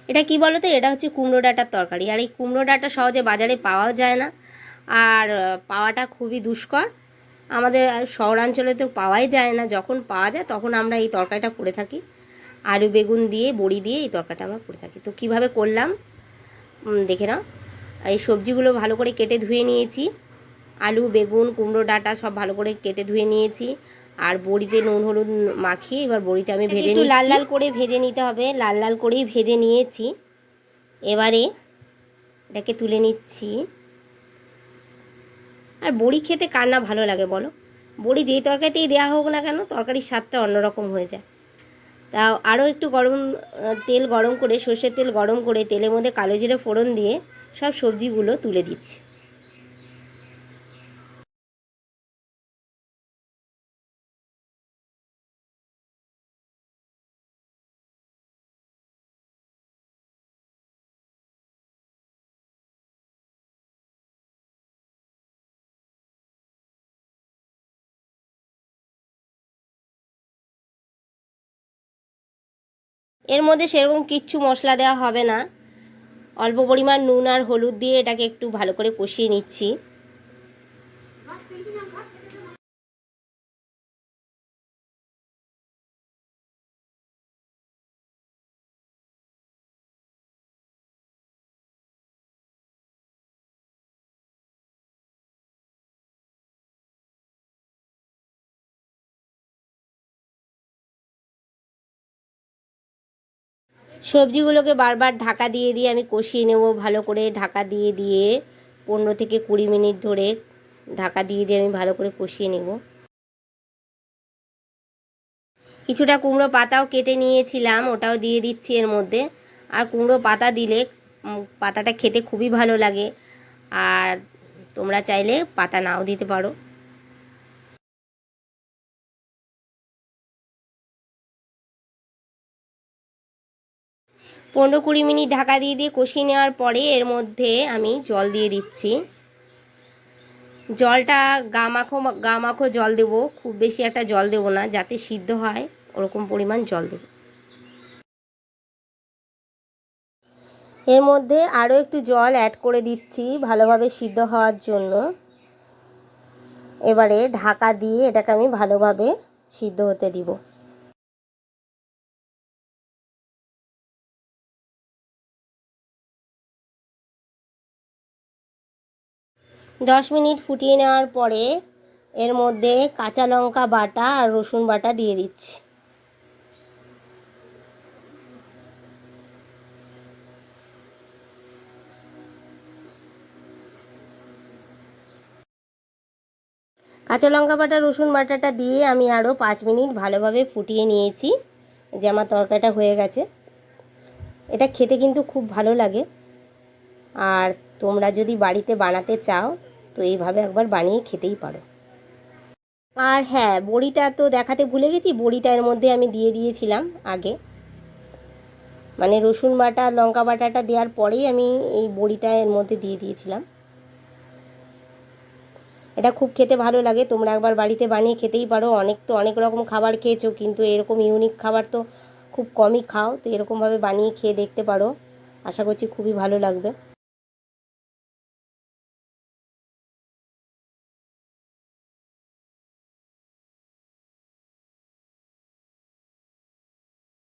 এটা কি বলো তো, এটা হচ্ছে কুমড়ো ডাঁটার তরকারি। আর এই কুমড়ো ডাঁটা সহজে বাজারে পাওয়াও যায় না, আর পাওয়াটা খুবই দুষ্কর। আমাদের শহরাঞ্চলে তো পাওয়াই যায় না, যখন পাওয়া যায় তখন আমরা এই তরকারিটা করে থাকি। আলু বেগুন দিয়ে বড়ি দিয়ে এই তরকারিটা আমরা করে থাকি। তো কীভাবে করলাম দেখে নাও। এই সবজিগুলো ভালো করে কেটে ধুয়ে নিয়েছি, আলু বেগুন কুমড়ো ডাঁটা সব ভালো করে কেটে ধুয়ে নিয়েছি। আর বড়িতে নুন হলুদ মাখিয়ে এবার বড়িটা আমি ভেজে নিচ্ছি। লাল লাল করে ভেজে নিতে হবে, লাল লাল করেই ভেজে নিয়েছি। এবারে এটাকে তুলে নিচ্ছি। আর বড়ি খেতে কার না ভালো লাগে বলো? বড়ি যেই তরকারিতেই দেওয়া হোক না কেন, তরকারির স্বাদটা অন্যরকম হয়ে যায়। তা আরও একটু তেল গরম করে, সর্ষের তেল গরম করে তেলের মধ্যে কালো জিরে ফোড়ন দিয়ে সব সবজিগুলো তুলে দিচ্ছি। এর মধ্যে সেরকম কিচ্ছু মশলা দেওয়া হবে না, অল্প পরিমাণ নুন আর হলুদ দিয়ে এটাকে একটু ভালো করে কষিয়ে নিচ্ছি। সবজিগুলোকে বারবার ঢাকা দিয়ে দিয়ে আমি কষিয়ে নেব ভালো করে। ঢাকা দিয়ে দিয়ে 15 থেকে 20 মিনিট ধরে ঢাকা দিয়ে দিয়ে আমি ভালো করে কষিয়ে নেব। কিছুটা কুমড়ো পাতাও কেটে নিয়েছিলাম, ওটাও দিয়ে দিচ্ছি এর মধ্যে। আর কুমড়ো পাতা দিলে পাতাটা খেতে খুবই ভালো লাগে, আর তোমরা চাইলে পাতা নাও দিতে পারো। 15-20 মিনিট ঢাকা দিয়ে দিয়ে কষিয়ে নেওয়ার পরে এর মধ্যে আমি জল দিয়ে দিচ্ছি। জলটা গা মাখো জল দেবো, খুব বেশি একটা জল দেবো না, যাতে সিদ্ধ হয় ওরকম পরিমাণ জল দেবো। এর মধ্যে আরও একটু জল অ্যাড করে দিচ্ছি ভালোভাবে সিদ্ধ হওয়ার জন্য। এবারে ঢাকা দিয়ে এটাকে আমি ভালোভাবে সিদ্ধ হতে দিব। 10 মিনিট ফুটিয়ে নেওয়ার পরে এর মধ্যে কাঁচা লঙ্কা বাটা আর রসুন বাটা দিয়ে দিচ্ছি। কাঁচা লঙ্কা বাটা রসুন বাটাটা দিয়ে আমি আরও 5 মিনিট ভালোভাবে ফুটিয়ে নিয়েছি, যে আমার তরকারিটা হয়ে গেছে। এটা খেতে কিন্তু খুব ভালো লাগে, আর তোমরা যদি বাড়িতে বানাতে চাও তো এইভাবে একবার বানিয়ে খেতেই পারো। আর হ্যাঁ, বড়িটা তো দেখাতে ভুলে গেছি, বড়িটা এর মধ্যে আমি দিয়ে দিয়েছিলাম আগে, মানে রসুন বাটা লঙ্কা বাটাটা দেওয়ার পরেই আমি এই বড়িটা এর মধ্যে দিয়ে দিয়েছিলাম। এটা খুব খেতে ভালো লাগে, তোমরা একবার বাড়িতে বানিয়ে খেতেই পারো। অনেক রকম খাবার খেয়েছো, কিন্তু এরকম ইউনিক খাবার তো খুব কমই খাও, তো এরকমভাবে বানিয়ে খেয়ে দেখতে পারো, আশা করছি খুবই ভালো লাগবে।